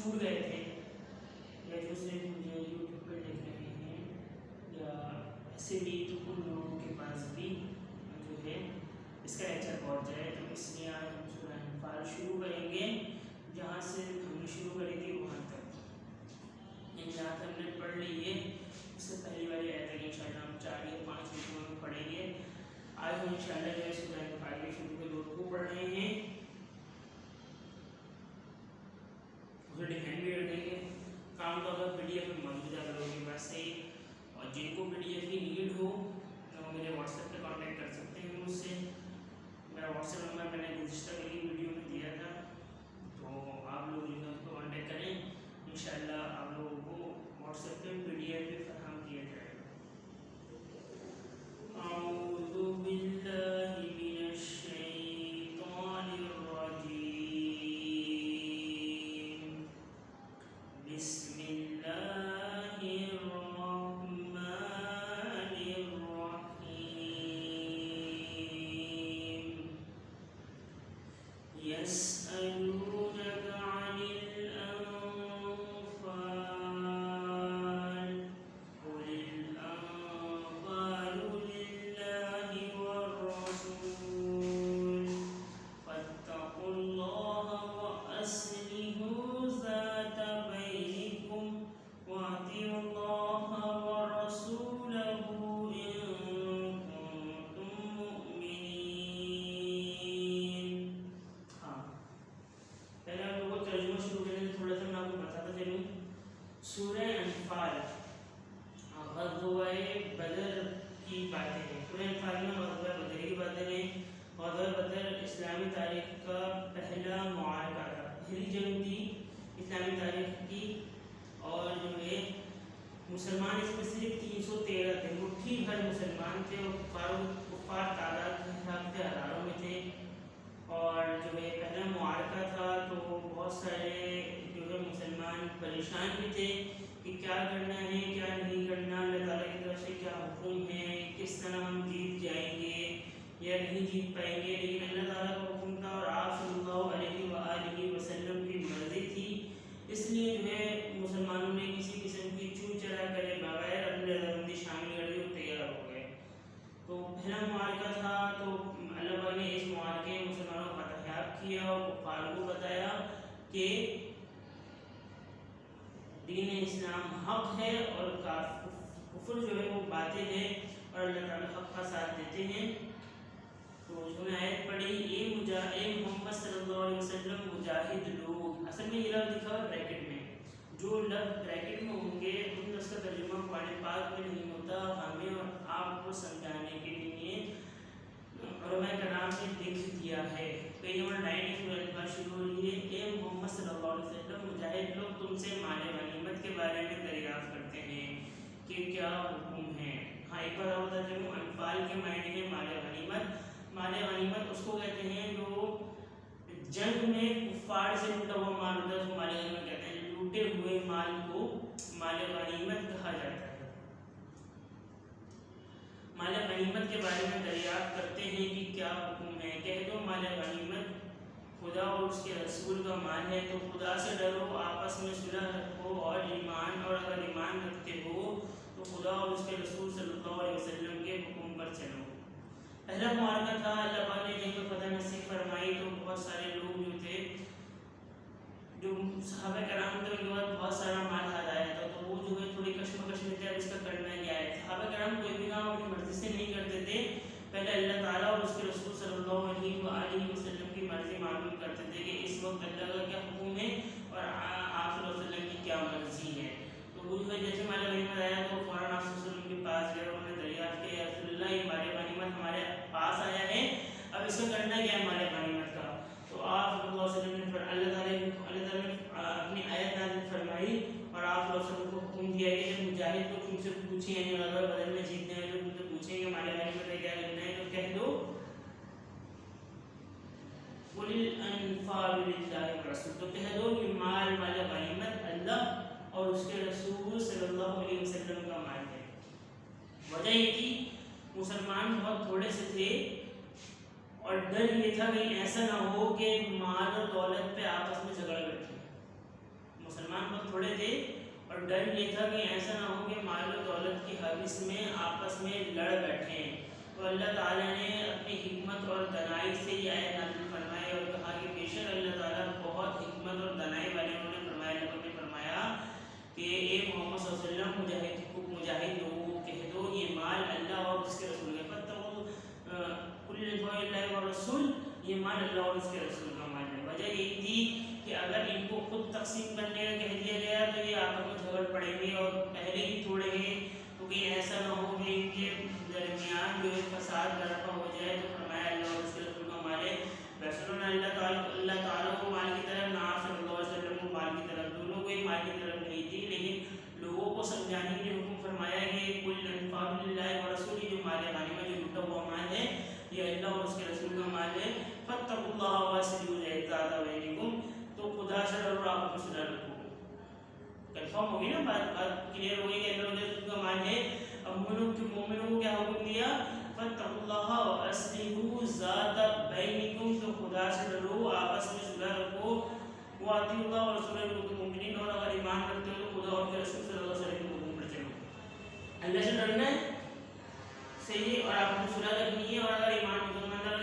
چھوٹ گئے تھے یا جو صرف مجھے یوٹیوب پہ دیکھ رہے ہیں یا ایسے بھی تو ان لوگوں کے پاس بھی جو ہے اس کا لیکچر پہنچ جائے، تو اس لیے آج ہم سورہ انفال شروع کریں گے جہاں سے ہم نے شروع کری تھی وہاں تک، یعنی جہاں تک ہم نے پڑھ لی ہے اس سے پہلی والی آیت تک انشاءاللہ ہم 4 یا 5 ویڈیو میں پڑھیں گے۔ آج ہم انشاءاللہ جو ہے سورہ انفال کے شروع کے 2 رکوع پڑھ رہے ہیں، اسے ڈیفینڈ بھی رکھیں گے۔ کام تو اگر پی ڈی ایف میں موجود ہے اگر لوگوں کے پاس سے، اور جن کو پی ڈی ایف کی نیڈ ہو تو وہ میرے واٹس ایپ پہ کانٹیکٹ کر سکتے ہیں مجھ سے۔ میرا واٹس ایپ نمبر میں نے گزشتہ والی ویڈیو میں دیا تھا، تو آپ لوگ جو ہے اس کو کانٹیکٹ کریں، انشاءاللہ آپ لوگوں کو واٹس ایپ پہ پی ڈی ایف بھی فراہم کیا جائے گا۔ اعوذ باللہ من الشیطان الرجیم، بسم اللہ الرحمن الرحیم، یسألونک عن الانفال قل الانفال للہ والرسول فاتقوا اللہ وأصلحوا ذات بینکم وأطیعوا اللہ ورسولہ ان کنتم مؤمنین۔ ہاں، پہلے ہم لوگوں کو ترجمہ شروع کرنے سے تھوڑا سا میں آپ کو بتاتا چلوں۔ سورہ انفال غزوہ بدر کی باتیں ہیں۔ سورہ انفال میں غزوہ بدر کی باتیں ہیں۔ غزوہ بدر اسلامی تاریخ کا پہلا معرکہ تھا، پہلی جنگ تھی اسلامی تاریخ کی، اور جو ہے مسلمان اس میں صرف 313 تھے، مٹھی بھر مسلمان تھے، اور کفار تعداد کے حساب سے ہزاروں میں تھے، اور جو ہے پہلا معرکہ تھا تو بہت سارے جو ہے مسلمان پریشان بھی تھے کہ کیا کرنا ہے کیا نہیں کرنا، اللہ تعالیٰ کی طرف سے کیا حکم ہے، کس طرح ہم جیت جائیں گے یا نہیں جیت پائیں گے، لیکن اللہ تعالیٰ کا حکم تھا اور آپ صلی اللہ علیہ وآلہ وسلم کی مرضی تھی، اس لیے جو ہے مسلمانوں نے کسی قسم کی چون چرا کرے بغیر اپنی رضامندی شامل کر دی اور تیار ہو گئے۔ تو پہلا معرکہ تھا، تو اللہ پاک نے اس معرکے میں مسلمانوں کو فتح یاب کیا اور کفار کو بتایا کہ دین اسلام حق ہے اور کفر جو ہے وہ باطل ہے، اور اللہ تعالیٰ حق کا ساتھ دیتے ہیں۔ تو جو میں آیت پڑھی، اے محمد صلی اللہ علیہ وسلم مجاہد لوگ، اصل میں یہ لفظ لکھا ہے بریکٹ میں، جو لفظ بریکٹ میں ہوں گے ان لفظ کا ترجمہ قرآن پاک میں نہیں ہوتا، ہمیں اور آپ کو سمجھانے کے لیے علماء کرام نے لکھ دیا ہے۔ پیج نمبر 9 سورہ انفال شروع ہو رہی ہے، اے محمد صلی اللہ علیہ وسلم مجاہد لوگ تم سے مال غنیمت کے بارے میں دریافت کرتے ہیں کہ کیا حکم ہے۔ ہاں، ایک بار اور بتا دوں، انفال کے معنی ہے مال غنیمت۔ مال غنیمت اس کو کہتے ہیں جو جنگ میں کفار سے لوٹا ہوا مال ہوتا ہے، اس کو مال غنیمت کہتے ہیں۔ لوٹے ہوئے مال کو مال غنیمت کہا جاتا ہے۔ مال غنیمت کے بارے میں دریافت کرتے ہیں کہ کیا حکم ہے، کہہ دو مال غنیمت خدا اور اس کے رسول کا مال ہے، تو خدا سے ڈرو، آپس میں صلح رکھو، اور اگر ایمان رکھتے ہو تو خدا اور اس کے رسول صلی اللہ علیہ وسلم کے حکم پر چلو۔ پہلا معرکہ تھا، اللہ پاک نے جنگ میں فتح نصیب فرمائی، تو بہت سارے لوگ جو تھے، جو صحابہ کرام تھے، ان کے بعد بہت سارا مال ہاتھ آیا تھا، تو وہ جو ہے تھوڑی کشمکش میں تھے اب اس کا کرنا کیا ہے۔ صحابہ کرام کوئی بھی کام اپنی مرضی سے نہیں کرتے تھے، پہلے اللہ تعالیٰ اور اس کے رسول صلی اللہ علیہ وآلہ وسلم کی مرضی معلوم کرتے تھے کہ اس وقت اللہ کا کیا حکم ہے اور آپ صلی اللہ علیہ وسلم کی کیا مرضی ہے۔ تو وہ جو ہے جیسے مال غنیمت آیا تو فوراً آپ صلی اللہ علیہ وسلم کے پاس گئے، انہوں نے دریافت کیا، یا رسول اللہ یہ مال غنیمت ہمارے پاس آیا ہے، اب اس کا کرنا کیا ہے مال غنیمت کا۔ تو آپ صلی اللہ علیہ وسلم نے اللہ تعالیٰ نے اپنی آیت نازل فرمائی اور آپ صلی اللہ علیہ وسلم کو حکم دیا کہ جب مجاہد لوگ تم سے پوچھیں، یعنی غزوہ بدر میں جیتنے والے لوگ تم سے پوچھیں کہ مال غنیمت کا کیا کرنا ہے، تو کہہ دو قل الانفال للہ والرسول، تو کہہ دو کہ مال غنیمت اللہ اور اس کے رسول صلی اللہ علیہ وسلم کا مال ہے۔ وجہ یہ تھی مسلمان بہت تھوڑے سے تھے، اور ڈر یہ تھا کہ ایسا نہ ہو کہ مال اور دولت پہ آپس میں جھگڑا بیٹھے۔ تھے، اور ڈر یہ تھا کہ ایسا نہ ہو کہ مال و دولت کی حوث میں آپس میں لڑ بیٹھیں۔ تو اللہ تعالیٰ نے اپنی حکمت اور دنائی سے یہ آیت نازل فرمائی اور کہا کہ بے شک اللہ تعالیٰ بہت حکمت اور دنائی والے۔ انہوں نے فرمایا، لوگوں نے فرمایا کہ اے محمد صلی اللہ علیہ وسلم مجاہد لوگوں کو کہہ دو یہ مال اللہ اور اس کے رسول کا اللہ اور رسول، یہ مال اللہ اور اس کے رسول کا مال ہے۔ وجہ یہ تھی کہ اگر ان کو خود تقسیم کرنے کا کہہ دیا گیا تو یہ آپس میں جھگڑ پڑیں گے اور پہلے ہی توڑیں گے، تو کہ ایسا نہ ہو کہ ان کے درمیان جو فساد برپا ہو جائے۔ تو فرمایا اللہ اور اس کے رسول کا مال ہے۔ رسولنا اللہ تعالیٰ کو مال کی طرف، نہ صلی اللہ علیہ وسلم کو مال کی طرف، دونوں کو ہی مال کی طرف نہیں تھی، لیکن لوگوں کو سمجھانے کے لیے حکم فرمایا کہ کل انفاق للہ و رسول، جو مال غنیمت جو لوٹا ہوا مال ہے یہ اللہ اور اس کے رسول کا مال ہے۔ فاتقوا اللہ واصلحوا ذات بینکم، تو خدا سے ڈرو اور آپ کو صلح رکھو۔ کنفرم ہوگی نا بات کلیئر ہوگی کہ اللہ اور رسول کا مال ہے۔ اب مومنوں کو کیا حکم دیا؟ فاتقوا اللہ واصلحوا ذات بینکم، تو خدا سے ڈرو، آپس میں صلح رکھو۔ واطیعوا اللہ ورسولہ ان کنتم مؤمنین، اور اگر ایمان رکھتے ہو تو خدا اور کے رسول صلی اللہ علیہ وسلم کے حکم پر چلو۔ اللہ سے ڈرنا ہے صحیح، اور آپ کو صلح رکھنی ہے، اور اگر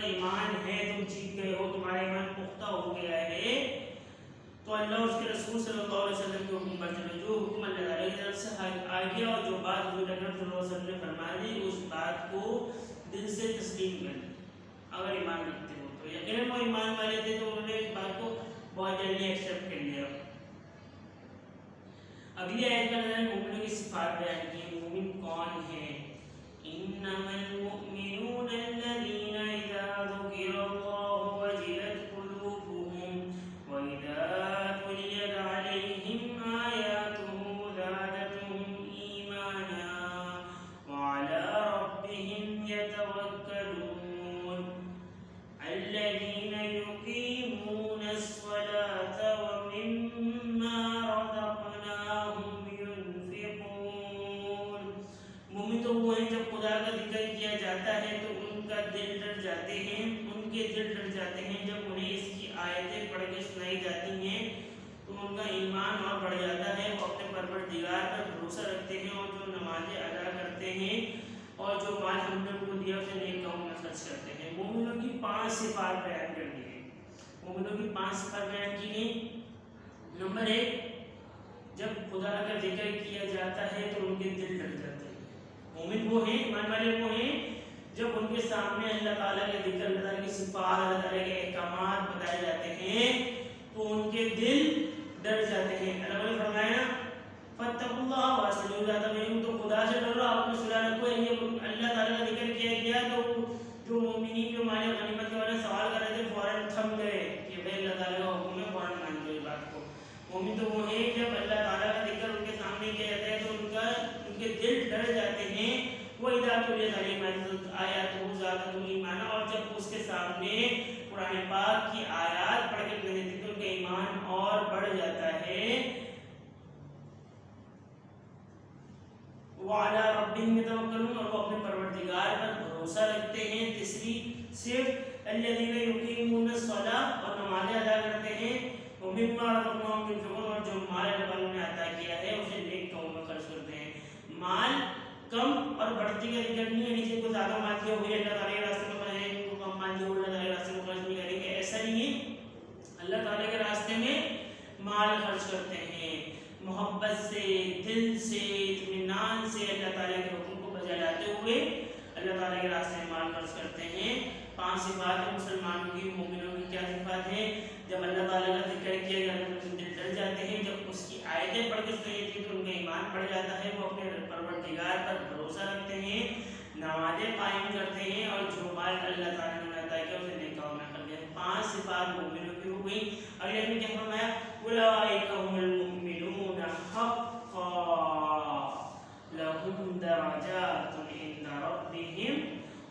ایمان ہے، تم جیت گئے ہو، تمہارا ایمان پختہ ہو گیا ہے، تو اللہ اور اس کے رسول صلی اللہ علیہ وسلم کے حکم پر چلو۔ جو حکم اللہ تعالیٰ کی طرف سے آ گیا اور جو بات حضور اکرم صلی اللہ علیہ وسلم نے فرما دی، اس بات کو دل سے تسلیم کر، اگر ایمان رکھتے ہو تو۔ یقیناً وہ ایمان والے تھے تو انہوں نے اس بات کو بہت جلدی ایکسیپٹ کر لیا۔ اگلی آیت میں نے مومنوں کی صفات بیان کی۔ مومن کون ہے؟ انما المؤمنون الذين اذا ذكر الله وجلت قلوبهم واذا تليت عليهم آياته زادتهم ايمانا وعلى ربهم يتوكلون الذين يقيمون الصلاة ومما رزقناهم ينفقون۔ مومن تو وہ ہیں جب خدا کا ذکر کیا جاتا ہے تو ان کا دل ڈر جاتے ہیں، ان کے دل ڈر جاتے ہیں۔ جب انہیں اس کی آیتیں پڑھ کے سنائی جاتی ہیں تو ان کا ایمان اور بڑھ جاتا ہے، وہ اپنے پروردگار پر بھروسہ رکھتے ہیں، اور جو نمازیں ادا کرتے ہیں اور جو مال ہم نے ان کو دیا اسے نیک کاموں میں خرچ کرتے ہیں۔ مومنوں کی 5 صفات بیان کر دی گئی۔ مومنوں کی 5 صفات بیان کی گئی۔ نمبر 1، جب خدا کا ذکر کیا جاتا ہے تو ان کے دل ڈر جاتے ہیں۔ مومن وہ ہیں، ایمان والے وہ ہیں جب ان کے سامنے اللہ تعالیٰ کے ذکر، اللہ تعالیٰ کی صفات، اللہ تعالیٰ کے احکامات بتائے جاتے ہیں تو ان کے دل ڈر جاتے ہیں۔ اللہ نے فرمایا نا فاتقوا اللہ واصلحوا ذات بینکم، تو خدا سے ڈرو، آپ کو صلح رکھو۔ اللہ تعالیٰ کا ذکر کیا گیا تو جو مومنین جو مال غنیمت کے بارے میں سوال کر رہے تھے فوراً تھم گئے کہ بھائی اللہ تعالیٰ کا حکم ہے، فوراً مان لو اس بات کو۔ مومن تو وہ ہیں جب اللہ تعالیٰ کا ذکر ان کے سامنے کیا جاتا ہے تو ان کے دل ڈر جاتے ہیں۔ وَإِذَا تُلِيَتْ عَلَيْهِمْ آيَاتُهُ زَادَتْهُمْ إِيمَانًا، اور جب اس کے سامنے قرآن پاک کی آیات پڑھ کے سنائی دیتی تو ان کا ایمان اور بڑھ جاتا ہے۔ وَعَلَىٰ رَبِّهِمْ يَتَوَكَّلُونَ، اور وہ اپنے پروردگار پر بھروسہ رکھتے ہیں۔ تیسری صرف الَّذِينَ يُقِيمُونَ الصَّلَاةَ، اور نمازیں ادا کرتے ہیں۔ وَمِمَّا رَزَقْنَاهُمْ يُنفِقُونَ، اور جو مال اللہ نے عطا کیا ہے اسے نیک کاموں میں خرچ کرتے ہیں۔ مال کم اور بڑھتی کا ذکر نہیں ہے، نیچے کو زیادہ مال دیا ہوئی اللہ تعالیٰ کے راستے میں خرچ کریں، ان کو کم مال دیا ہوئی اللہ تعالیٰ کے راستے میں خرچ نہیں کریں گے، ایسا نہیں ہے۔ اللہ تعالیٰ کے راستے میں مال خرچ کرتے ہیں، محبت سے، دل سے، اطمینان سے، اللہ تعالیٰ کے حکم کو بجا لاتے ہوئے اللہ تعالیٰ کے راستے میں مال خرچ کرتے ہیں۔ 5 صفات ہیں مسلمانوں کی۔ مومنوں کی کیا صفات ہیں؟ جب اللہ تعالیٰ کا ذکر کیا جاتا ہے تو دل ڈر جاتے ہیں، جب اس کی آیتیں پڑھ کے سنائی جاتی ہیں تو ان کا ایمان بڑھ جاتا ہے، وہ اپنے پروردگار پر بھروسہ رکھتے ہیں، نمازیں قائم کرتے ہیں، اور جو مال اللہ تعالیٰ نے عطا کیا اسے نیک کاموں میں خرچ کرتے ہیں۔ 5 صفات مومنوں کی ہو گئی۔ اگلے میں کیا فرمایا؟ اولئک هم المؤمنون حقا لهم درجات عند ربهم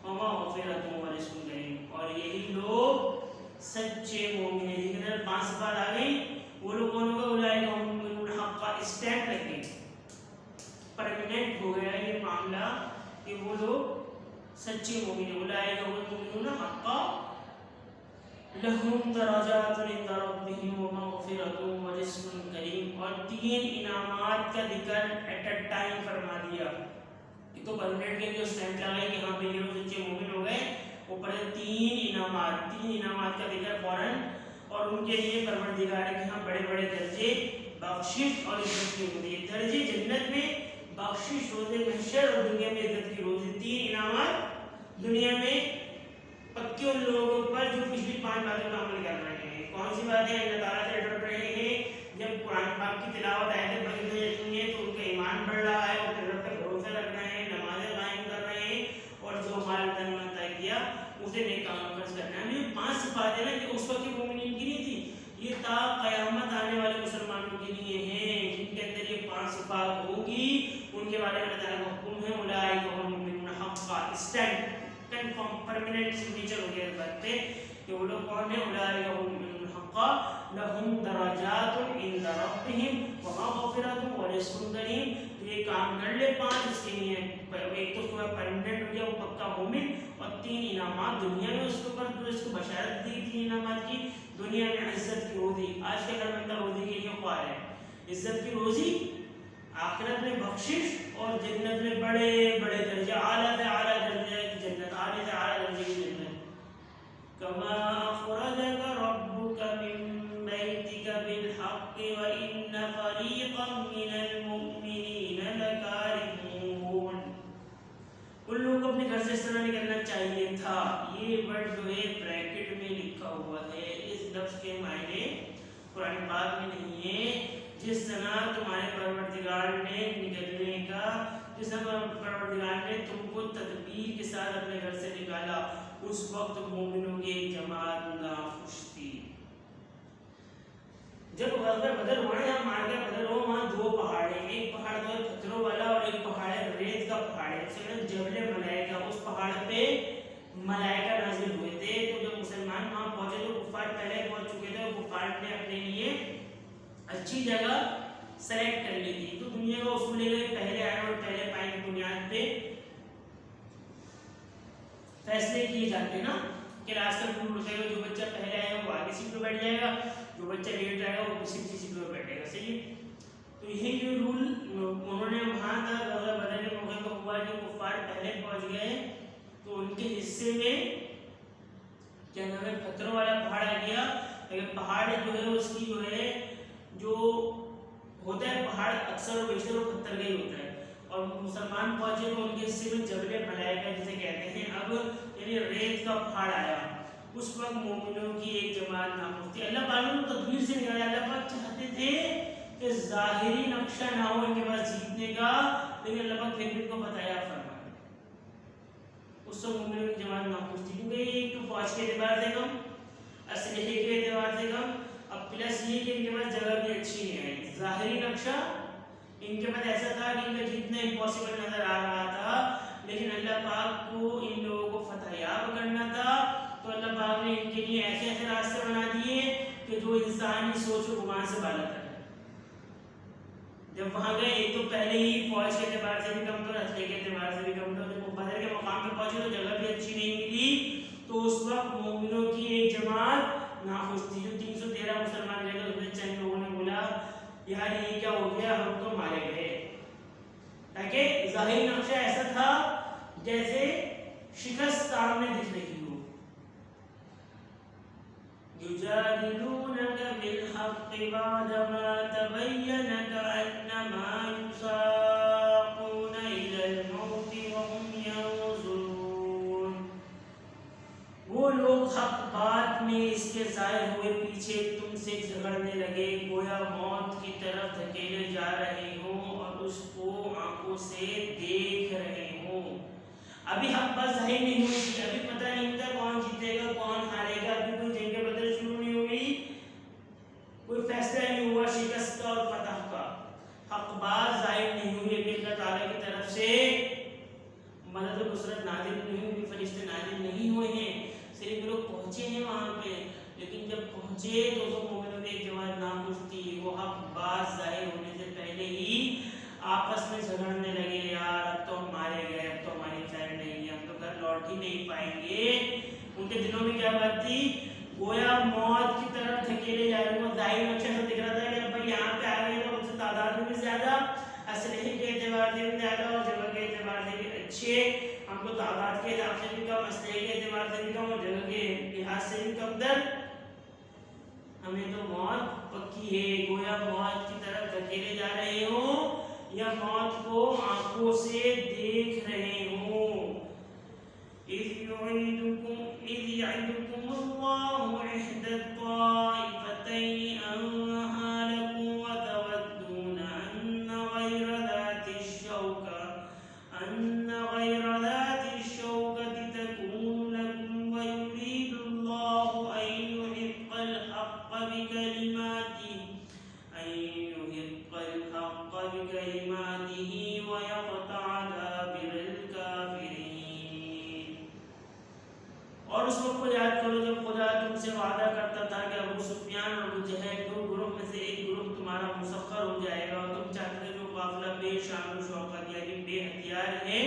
ومغفرۃ ورزق کریم، اور یہی لوگ سچے مومن ہیں۔ جن کے اندر 5 صفات آ گئی، وہ لوگ کون ہوگا؟ اولئک هم المؤمنون حقا، اسٹیمپ لگ گئی، پرماننٹ ہو گیا یہ معاملہ کہ وہ لوگ سچے مومن ہیں۔ اولئک هم المؤمنون حقا لہم درجات عند ربہم ومغفرۃ ورزق کریم، اور 3 انعامات کا ذکر ایٹ اے ٹائم فرما دیا. یہ تو پرمنٹ کے لیے اس ٹائم لگا کہ ہاں بھائی یہ لوگ سچے مومن ہو گئے، اوپر 3 انعامات کا ذکر فوراً، اور ان کے لیے پروردگار کے ہاں بڑے بڑے درجے، بخشش اور عزت کی ہوتی ہے. درجے جنت میں، بخشش روز محشر، اور دنیا میں عزت کی روزی. 3 انعامات دنیا میں پکے ان لوگوں پر جو پچھلی 5 باتوں کا عمل کر رہے ہیں. کون سی باتیں؟ اللہ تعالیٰ سے ڈر رہے ہیں، جب قرآن پاک کی تلاوت آیتیں پڑھی جاتی ہیں تو ان کا ایمان بڑھ رہا ہے، وہ اللہ پر بھروسہ رکھ رہے ہیں، نمازیں قائم کر رہے ہیں، اور جو مال تن من طے کیا اسے نیک کام خرچ کرنا ہے. یہ 5 صفات ہیں نا، یہ اس وقت کے مومنین کی نہیں تھی، یہ تا قیامت آنے والے مسلمانوں کے لیے ہیں جن کے اندر یہ 5 صفات ہوگی. ان کے بارے میں اللہ تعالیٰ کا حکم ہے اولئک هم المؤمنون حقا، اسٹینڈ کنفرم پرماننٹ سگنیچر ہو گیا اس بات پہ کہ وہ لوگ کون ہیں؟ اولئک هم المؤمنون حقا لهم درجات عند ربهم ومغفرۃ ورزق کریم. یہ کام کر لے 5 اس کے لیے، ایک تو اس کو پرماننٹ ہو گیا وہ پکا مومن، اور 3 انعامات دنیا میں اس کے اوپر جو اس کو بشارت دی 3 انعامات کی. دنیا میں عزت کی روزی، آج کا ہر بندہ روزی کے لیے خوار ہے، عزت کی روزی، آخرت میں بخشش، اور جنت میں بڑے بڑے درجے، اعلیٰ سے اعلیٰ درجے کی جنت، اعلیٰ سے اعلیٰ درجے کی جنت. کما اخرجک ربک من بیتک بالحق وان فریقا من المؤمنین لکارہون. ان لوگوں کو اپنے گھر سے اس طرح نکلنا چاہیے تھا. یہ ورڈ جو ہے بریکٹ میں لکھا ہوا ہے، اس لفظ کے معنی قرآن پاک میں نہیں ہے. جس طرح تمہارے پروردگار نے نکلنے کا، جس طرح پروردگار نے تم کو تدبیر کے ساتھ اپنے گھر سے نکالا، اس وقت مومنوں کی ایک جماعت ناخوش تھی. جب غزوہ بدر ہوا ہے، مارکہ بدر ہو، وہاں 2 پہاڑ ہیں، ایک پہاڑ تو ہے پتھروں والا اور ایک پہاڑ ہے ریت کا پہاڑ ہے، اسے جبل ملائکہ. اس پہاڑ پہ ملائکہ نازل ہوئے تھے. تو جب مسلمان وہاں پہنچے تو کفار پہلے پہنچ چکے تھے، اور کفار نے اپنے لیے اچھی جگہ سلیکٹ کر لی تھی. تو دنیا کا اصول ہے کہ پہلے آئے اور پہلے پائے کی بنیاد پہ فیصلے کیے جاتے ہیں نا، کہ راستہ رول ہوتا ہے، جو بچہ پہلے آئے گا وہ آگے سیٹ پہ بیٹھ جائے گا، جو بچہ لیٹ آئے گا وہ کسی سیٹ پہ بیٹھے گا. صحیح ہے. تو یہی جو رول انہوں نے وہاں تھا غزوہ بدر کے موقع پر ہوا، جو کفار پہلے پہنچ گئے تو ان کے حصے میں کیا نام ہے پتھروں والا پہاڑ آ گیا. لیکن پہاڑ جو ہے اس کی جو ہے جو ہوتا ہے پہاڑ اکثر و بیشتر وہ پتھر کا ہی ہوتا ہے، اور مسلمان پہنچے تو ان کے حصے میں جبل ملائکہ جسے کہتے ہیں اب یعنی ریت کا پہاڑ آیا. اس وقت مومنوں کی ایک جماعت ناخوش تھی. اللہ پاک نے تدبیر سے نکالا. اللہ پاک چاہتے تھے کہ ظاہری نقشہ نہ ہو ان کے پاس جیتنے کا، لیکن اللہ پاک پھر بھی ان کو بتایا فرمایا. اس وقت مومنوں کی جماعت ناخوش تھی کیونکہ ایک تو فوج کے اعتبار سے کم، اسلحے کے اعتبار سے کم، اب پلس یہ کہ ان کے پاس جگہ بھی اچھی نہیں ہے. ظاہری نقشہ ان کے پاس ایسا تھا کہ ان کا جتنا امپاسبل نظر آ رہا تھا، لیکن اللہ پاک کو ان لوگوں کو فتح یاب کرنا تھا. تو اللہ پاک نے ان کے لیے ایسے ایسے راستے بنا دیے کہ جو انسانی سوچ و گمان سے بالا تر ہے. جب وہاں گئے ایک تو پہلے ہی فوج کے اعتبار سے بھی کم تھا، اسلحے کے اعتبار سے بھی کم تھا. جب بدر کے مقام پہ پہنچے تو جگہ بھی اچھی نہیں ملی. تو اس وقت مومنوں کی ایک جماعت ناخوش تھی. جو 313 مسلمان رہ گئے، اس میں چند لوگوں نے بولا یار یہ کیا ہو گیا، ہم تو مارے گئے. تاکہ ظاہری نقشہ ایسا تھا جیسے شکست سامنے دکھ رہی ہو. یجادلونک بالحق بعدما تبین کأنما یساقون الی الموت وهم ینظرون. وہ لوگ حق بات میں اس کے ظاہر ہوئے پیچھے تم سے جھگڑنے لگے، گویا موت کی طرف دھکیلے جا رہے ہوں اور اس کو آنکھوں سے دیکھ رہے ہوں. ابھی حق بات ظاہر نہیں ہوئی تھی، ابھی پتہ نہیں تھا کون جیتے گا کون ہارے گا، ابھی کوئی جنگ بدر شروع نہیں ہوئی، کوئی فیصلہ نہیں ہوا شکست کا اور فتح کا. حق بات ظاہر نہیں ہوئی، ابھی اللہ تعالیٰ کی طرف سے مدد و نصرت نازل نہیں ہوئی، فرشتے نازل نہیں ہوئے ہیں. صرف لوگ پہنچے ہیں وہاں پہ، لیکن جب پہنچے تو سب مومنوں کی ایک جماعت ناخوش تھی. وہ حق بات ظاہر ہونے سے پہلے ہی آپس میں جھگڑنے لگے، یار اب تو ہم مارے گئے، اب تو ہماری خیر نہیں ہے، ہم تو گھر لوٹ ہی نہیں پائیں گے. ان کے دلوں میں کیا بات تھی؟ گویا موت کی طرف دھکیلے جا رہے ہیں. ظاہر نقشہ سے دکھ رہا تھا کہ بھائی یہاں پہ آ گئے تو ہم سے تعداد میں بھی زیادہ, اسلحے کے اعتبار سے بھی زیادہ اور جگہ کے اعتبار سے بھی اچھے, ہم کو تعداد کے حساب سے بھی کم, اسلحے کے اعتبار سے بھی کم اور جگہ کے لحاظ سے بھی کم در, ہمیں تو موت پکی ہے. گویا موت کی طرف دھکیلے جا رہے ہوں یا موت کو آنکھوں سے دیکھ رہے ہوں. إذ يعدكم الله إحدى الطائفتين أنها لكم وتودون أن غير ذات الشوكة تكون لكم ويريد الله أن يحق الحق بكلماته ويقطع دابر الكافرين. اور اس وقت کو یاد کرو جب خدا تم سے وعدہ کرتا تھا کہ ابو سفیان اور ابو جہل دو گروہ میں سے ایک گروہ تمہارا مسخر ہو جائے گا, اور تم چاہتے تھے جو قافلہ بے شان و شوکت یعنی بے ہتھیار ہے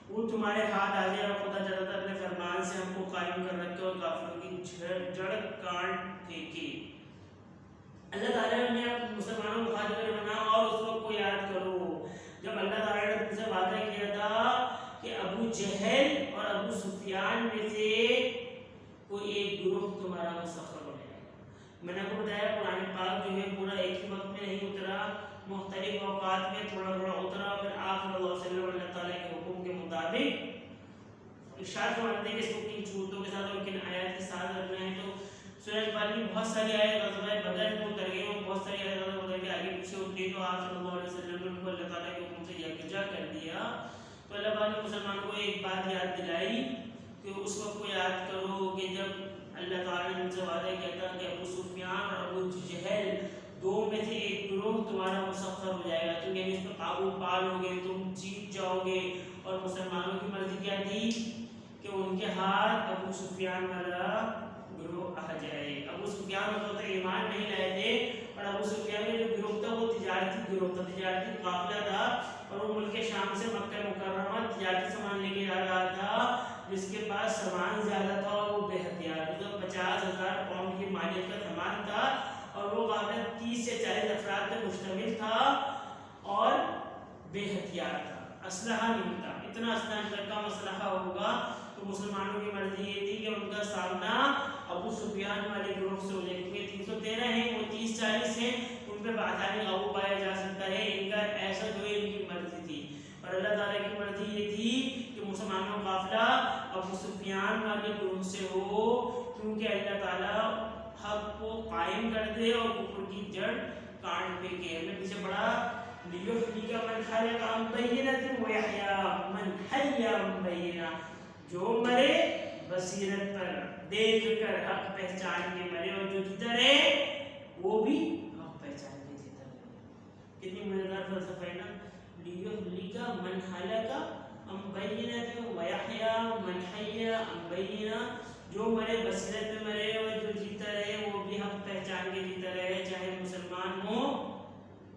وہ تمہارے ہاتھ آ جائے, اور خدا چاہتا تھا اپنے فرمان سے ہم کو قائم کر رکھے اور کافروں کی جڑ کاٹ پھینکے. اللہ تعالیٰ نے مسلمانوں کو خاطر بنا. اور اس وقت کو یاد کرو جب اللہ تعالیٰ نے تم سے وعدہ کیا تھا کہ ابو جہل اور ابو سفیان میں سے کوئی ایک گروہ تمہارا مسخر ہو جائے گا. میں نے آپ کو بتایا قرآن پاک جو ہے پورا ایک ہی وقت میں نہیں اترا, مختلف اوقات میں تھوڑا تھوڑا اترا, پھر آخر اللہ صلی اللہ علیہ تعالیٰ کے حکم کے مطابق ارشاد فرماتے ہیں کہ اس کو کن صورتوں کے ساتھ اور کن آیات کے ساتھ رکھنا ہے. تو سورہ انفال کی بہت ساری آیات غزوہ بدر میں اتر گئی اور بہت ساری آیات غزوہ بدر کے آگے پیچھے اتری, تو آپ صلی اللہ علیہ وسلم نے ان کو اللہ تعالیٰ کے حکم سے یکجا کر دیا. تو اللہ تعالیٰ نے مسلمانوں کو ایک بات یاد دلائی کہ اس وقت کو یاد کرو کہ جب اللہ تعالیٰ نے ان سے وعدہ کیا تھا کہ ابو سفیان اور ابو جہل دو میں سے ایک گروہ تمہارا مسخر ہو جائے گا, تم یعنی اس پر قابو پا لو گے, تم جیت جاؤ گے. اور مسلمانوں کی مرضی کیا تھی کہ ان کے ہاتھ ابو سفیان والا گروہ آ جائے. ابو سفیان اس وقت ایمان نہیں لائے تھے, اور ابو سفیان کا جو گروہ تھا وہ تجارتی گروہ تھا, تجارتی قافلہ تھا, اور وہ ملک شام سے مکہ مکرمہ تجارتی سامان لے کے جا رہا تھا, جس کے پاس سامان زیادہ تھا اور وہ بے ہتھیار تھا. تو 50,000 پاؤنڈ کی مالیت کا سامان تھا, اور وہ قافلہ 30 سے 40 افراد پر مشتمل تھا اور بے ہتھیار تھا, اسلحہ نہیں تھا. اتنا اسلحہ کا اسلحہ ہوگا تو مسلمانوں کی مرضی یہ تھی کہ ان کا سامنا ابو سفیان والے گروہ سے ہو جائے, کیونکہ 313 ہیں وہ 30-40 ہیں, ان پہ بآسانی قابو پایا جا سکتا ہے. ان کا ایسا جو ہے ان کی مرضی تھی, اور اللہ تعالیٰ کی مرضی یہ تھی کہ مسلمانوں کا قافلہ ابو سفیان والے گروہ سے ہو, کیونکہ اللہ تعالیٰ حق کو قائم کر دے اور کفر کی جڑ کاٹ پھینکے. ہمیں پیچھے پڑھا لیحیی من خلق عن بینۃ ویحییٰ من حی عن بینہ, جو مرے بصیرت پر دیکھ کر حق پہچان کے مرے, اور جو جیتا رہے وہ بھی حق پہچان کے جیتا رہے. کتنی مزیدار فلسفہ ہے نا. لیحیی من خلق عن بینۃ ویحییٰ من حی عن بینہ, جو مرے بصیرت میں مرے اور جو جیتا رہے وہ بھی حق پہچان کے جیتا رہے, چاہے مسلمان ہو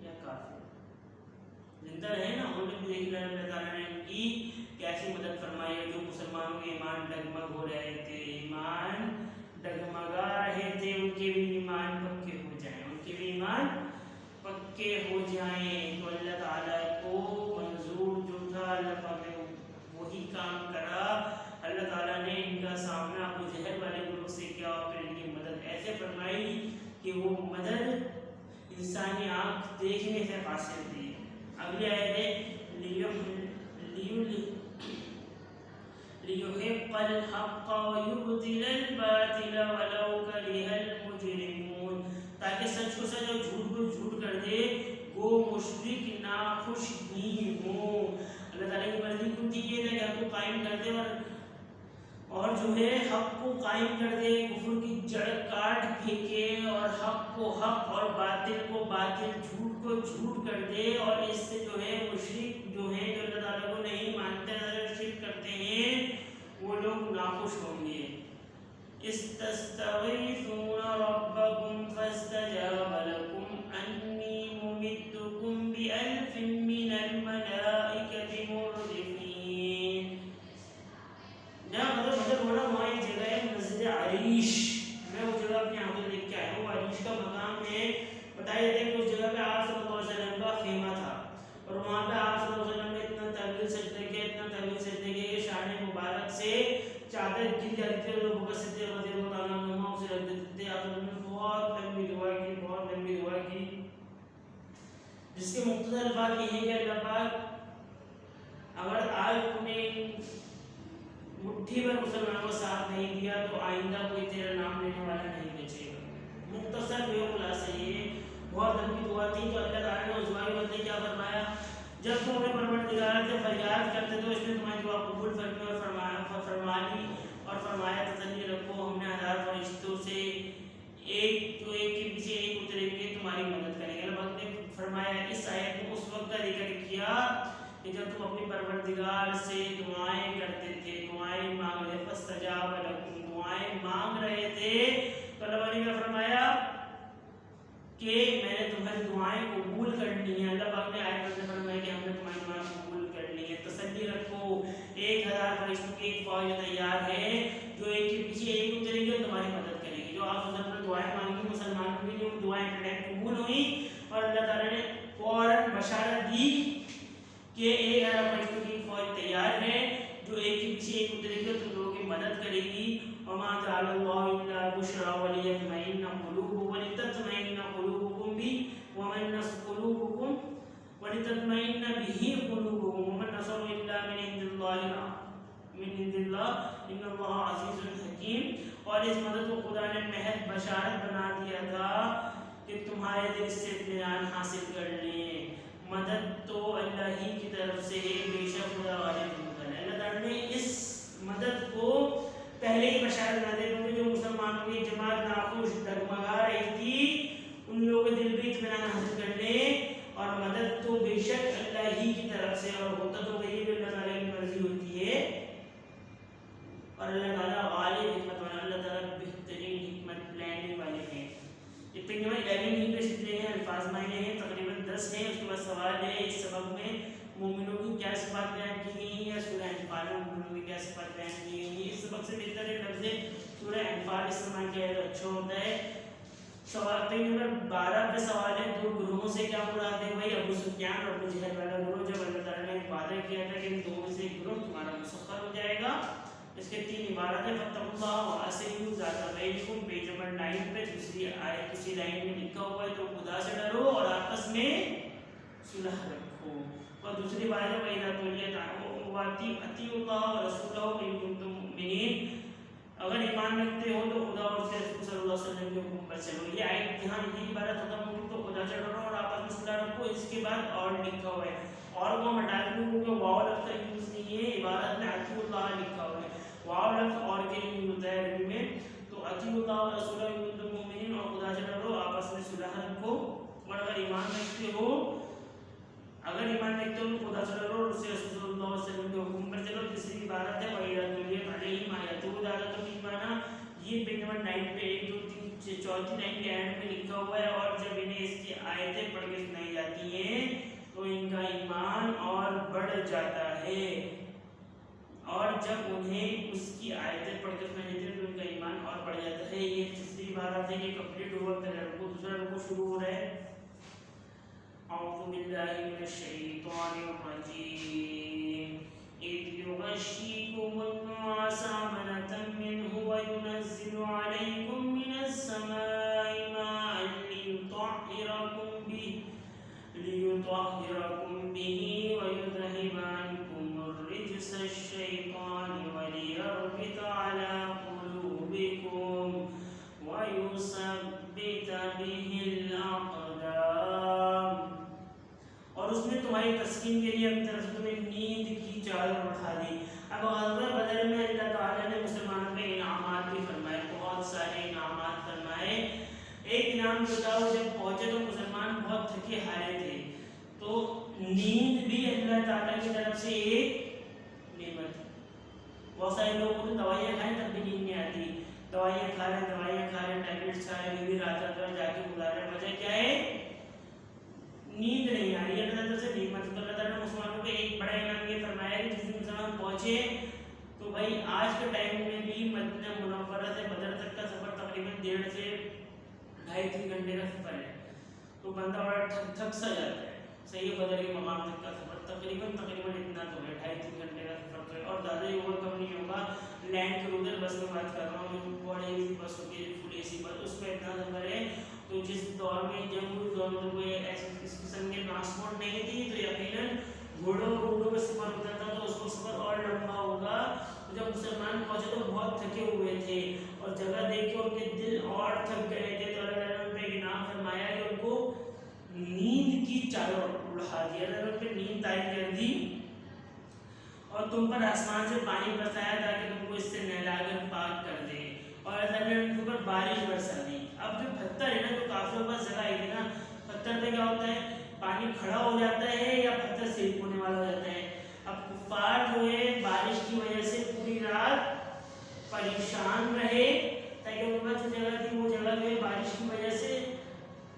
یا کافر. زندہ رہے نا. انہوں نے بھی دیکھ لیا اللہ تعالیٰ نے ان کی کیسی مدد فرمائی ہے. جو مسلمانوں کے ایمان ڈگمگ ہو رہے تھے, ایمان ڈگمگا رہے تھے, ان کے بھی ایمان پکے ہو جائیں, ان کے بھی ایمان پکے ہو جائیں. تو اللہ تعالیٰ کو منظور جو تھا اللہ پاک نے وہی کام کرا. اللہ تعالیٰ نے ان کا سامنا ابو جہل والے گروہ سے کیا, اور پھر ان کی مدد ایسے فرمائی کہ وہ مدد انسانی آنکھ دیکھنے سے حاصل تھی. اگلی آیت ہے لیحق الحق ویبطل الباطل ولو کرہ المجرمون, تاکہ سچ کو سچ اور جھوٹ کو جھوٹ کر دے وہ مشرک ناخوش ہی ہوں. اللہ تعالیٰ کی مرضی کیوں تھی یہ تھا کہ حق کو قائم کر دے اور جو ہے حق کو قائم کر دے, کفر کی جڑ کاٹ پھینکے, اور حق کو حق اور باطل کو باطل, جھوٹ کو جھوٹ کر دے. اور اس سے جو ہے مشرک جو ہیں جو اللہ تعالیٰ کو نہیں مانتے, شرک کرتے ہیں, وہ لوگ ناخوش ہوں گے. استستغیثون ربکم فاستجاب لکم انی ممدکم بألف من الملائکۃ مردفین. جہاں بدر ہو رہا وہاں ایک جگہ ہے مسجد عریش, میں ابو بکر صدیق رضی اللہ تعالیٰ عنہ اسے رکھ دیتے تھے. آپ نے بہت لمبی دعا کی جس کے مختصر الفاظ یہ ہے کہ اللہ پاک اگر آج تم نے مٹھی بھر مسلمانوں کو ساتھ نہیں دیا تو آئندہ کوئی تیرا نام لینے والا نہیں بچے گا. مختصر بے خلاصہ یہ بہت لمبی دعا تھی. تو اللہ تعالیٰ نے اس دعا کے بدلے کیا فرمایا؟ جب تم اپنے پروردگار سے فریاد کرتے تو اس نے تمہاری دعا قبول فرمی اور فرما لی اور فرمایا تسلی رکھو ہم نے 1000 فرشتوں سے ایک کے پیچھے ایک اتریں گے تمہاری مدد کریں گے. اللہ نے فرمایا اس آیت میں اس وقت کا ذکر کیا کہ جب تم اپنے پروردگار سے دعائیں کرتے تھے, دعائیں مانگ رہے فاستجاب لکم, دعائیں مانگ رہے تھے تو اللہ نے کیا فرمایا کہ میں نے تمہاری دعائیں قبول کرنی ہے. اللہ پاک نے آیت میں فرمایا کہ ہم نے تمہاری دعائیں قبول کرنی ہے. تسلی رکھو 1000 فرشتوں کی ایک فوج تیار ہے جو ایک کے پیچھے ایک اتریں گے اور تمہاری مدد کریں گے. جو آپ نے دعائیں مانگی مسلمانوں کے لیے وہ دعائیں قبول ہوئی اور اللہ تعالیٰ نے فوراً بشارت دی کہ 1000 فرشتوں کی فوج تیار ہے جو ایک کے پیچھے ایک اترے گی اور تم لوگوں کی مدد کرے گی. وما جعل الله الا بشرى وليطمئن قلوبكم ولتطمئن قلوبكم به وما النصر ولتطمئن به قلوبكم وما النصر الا من عند الله ان الله عزيز حكيم. اور اس مدد کو خدا نے محض بشارت بنا دیا تھا کہ تمہارے دل سے اطمینان حاصل کر لیں. مدد تو اللہ ہی کی طرف سے ہے, بے شک خدا غالب ہے. اللہ تعالیٰ نے اس مدد کو پہلے ہی بشارت بنا دی کیونکہ جو مسلمانوں کی جماعت ناخوش ڈگمگا رہی تھی ان لوگوں کے دل بھی اطمینان حاصل کر لیں. اور مدد تو بے شک اللہ ہی کی طرف سے اور ہوتا تو وہی بھی اللہ تعالیٰ کی مرضی ہوتی ہے. اور اللہ تعالیٰ غالب حکمت والا, اللہ تعالیٰ بہترین حکمت پلاننگ والے ہیں. یہ تقریباً 11 ہی پہ سلسلے ہیں, الفاظ معنی ہیں تقریباً 10 ہیں. اس کے بعد سوال ہے اس سبق میں مومنوں کی کیا صفات بیان کی گئی ہیں یا سورہ انفال میں مومنوں کی کیا صفات بیان کی گئی ہیں. اس سبق سے بہتر ہے لفظ سورہ انفال استعمال کیا ہے تو اچھا ہوتا ہے. سوال پہ نمبر 12 پہ سوال ہے دو گروہوں سے کیا مراد ہے؟ بھائی ابو سفیان اور ابو جہل والا گروہ. جب اللہ تعالیٰ نے وعدہ کیا تھا کہ ان دو میں سے ایک گروہ تمہارا مسخر ہو جائے گا. اس کے 3 عبارت ہے فاتقوا اللہ واصلحوا ذات بینکم, پیج نمبر 9 پہ دوسری آیت اسی لائن میں لکھا ہوا ہے تو خدا سے ڈرو اور آپس میں صلح رکھو. اور دوسری بات ہے وَإِذَا تُلِيَتْ عَلَيْكُمْ أَطِيعُوا اللَّهَ وَرَسُولَهُ إِن كُنتُم مُؤْمِنِينَ, اگر ایمان رکھتے ہو تو خدا اور اس کے رسول صلی اللہ علیہ وسلم کے حکم پر چلو. یہ آیت جہاں یہ عبارت ختم ہوگی تو خدا سے ڈرو اور آپس میں صلح رکھو. اس کے بعد اور لکھا ہوا ہے اور وہ ہٹا دیں کیونکہ واو لفظ کا یوز نہیں ہے, عبارت میں اطیعوا اللہ لکھا ہوا ہے. واو لفظ اور کے لیے ہوتا ہے عربی میں. تو اطیعوا اللہ ورسولہ ان کنتم مؤمنین, اور خدا سے ڈرو آپس میں صلح رکھو. اور اگر ایمان رکھتے ہو تو خدا سے ڈرو اور اس کے رسول صلی اللہ علیہ وسلم کے حکم پر چلو. تیسری عبارت ہے وَإِذَا تُلِيَتْ عَلَيْهِمْ آيَاتُهُ زَادَتْهُمْ ایمانا. یہ پیج نمبر 9 پہ 1 2 3 چوتھی لائن کے اینڈ میں لکھا ہوا ہے. اور جب انہیں اس کی آیتیں پڑھ کے سنائی جاتی ہیں تو ان کا ایمان اور بڑھ جاتا ہے. اور جب انہیں اس کی آیتیں پڑھ کے سنائی جاتی ہیں تو ان کا ایمان اور بڑھ جاتا ہے. یہ تیسری عبارت ہے. یہ کمپلیٹ ہوا پہلا رکوع. دوسرا رکوع شروع ہو رہا ہے. اعوذ باللہ من الشیطان الرجیم اذ یغشیکم النعاس امنة منه وینزل علیکم من السماء ماء لیطہرکم به ویذہب عنکم الرجس الشیطان ولیربط علی قلوبکم ویثبت به الاقدام. اور اس نے تمہاری تسکین کے لیے اپنی طرف سے تمہیں نیند کی چادر اٹھا دی. اب غزوہ بدر میں اللہ تعالیٰ نے مسلمانوں کے انعامات بھی فرمائے, بہت سارے انعامات فرمائے. ایک انعام جو تھا وہ جب پہنچے تو مسلمان بہت تھکے ہارے تھے تو نیند بھی اللہ تعالیٰ کی طرف سے ایک نعمت ہے. بہت سارے لوگ تو دوائیاں کھائیں تب بھی نیند نہیں آتی. دوائیاں کھا رہے ٹیبلٹس کھا رہے بھی رات رات جا کے بلا رہے, وجہ کیا ہے؟ نیند نہیں آ رہی ہے. اللہ تعالیٰ سے نعمت. تو اللہ تعالیٰ نے مسلمانوں کو ایک بڑا انعام یہ فرمایا کہ جس دن مسلمان پہنچے تو بھائی آج کے ٹائم میں بھی مدینہ منورہ سے بدر تک کا سفر تقریباً 1.5 سے 2.5-3 گھنٹے کا سفر ہے. تو بندہ بڑا تھک سا جاتا ہے. صحیح بدر کے مقام تک کا سفر تقریباً اتنا تو ہے 2.5-3 گھنٹے کا سفر تو ہے اور زیادہ ہی اوور کم نہیں ہوگا. لینڈ کروزر بس میں بات کر رہا ہوں جو بڑی سی بس ہوتی ہے فل اے سی بس اس میں اتنا سفر ہے. تو جس دور میں جب اس دور میں کوئی ایسے اس قسم کے ٹرانسپورٹ نہیں تھی تو یقیناً گھوڑوں اور اونٹوں کا سفر ہوتا تھا تو اس کو سفر اور لمبا ہوگا. جب مسلمان پہنچے تو بہت تھکے ہوئے تھے اور جگہ دیکھ کے ان کے دل اور تھک گئے تھے تو اللہ تعالیٰ نے ایک انعام فرمایا کہ ان کو نیند کی چادر اڑا دیا. اللہ نے ان پہ نیند طاری کر دی اور تم پر آسمان سے پانی برسایا تاکہ تم کو اس سے نہلا کر پاک کر دے اور اللہ نے ان کے اوپر بارش برسا دی. اب جو پتھر ہے نا جو کافروں پر جگہ آئی تھی نا پتھر پہ کیا ہوتا ہے پانی کھڑا ہو جاتا ہے یا پتھر سلپ ہونے والا ہو جاتا ہے. اب کفار جو ہے بارش کی وجہ سے پوری رات پریشان رہے تاکہ ان کے پاس جو جگہ تھی وہ جگہ جو ہے بارش کی وجہ سے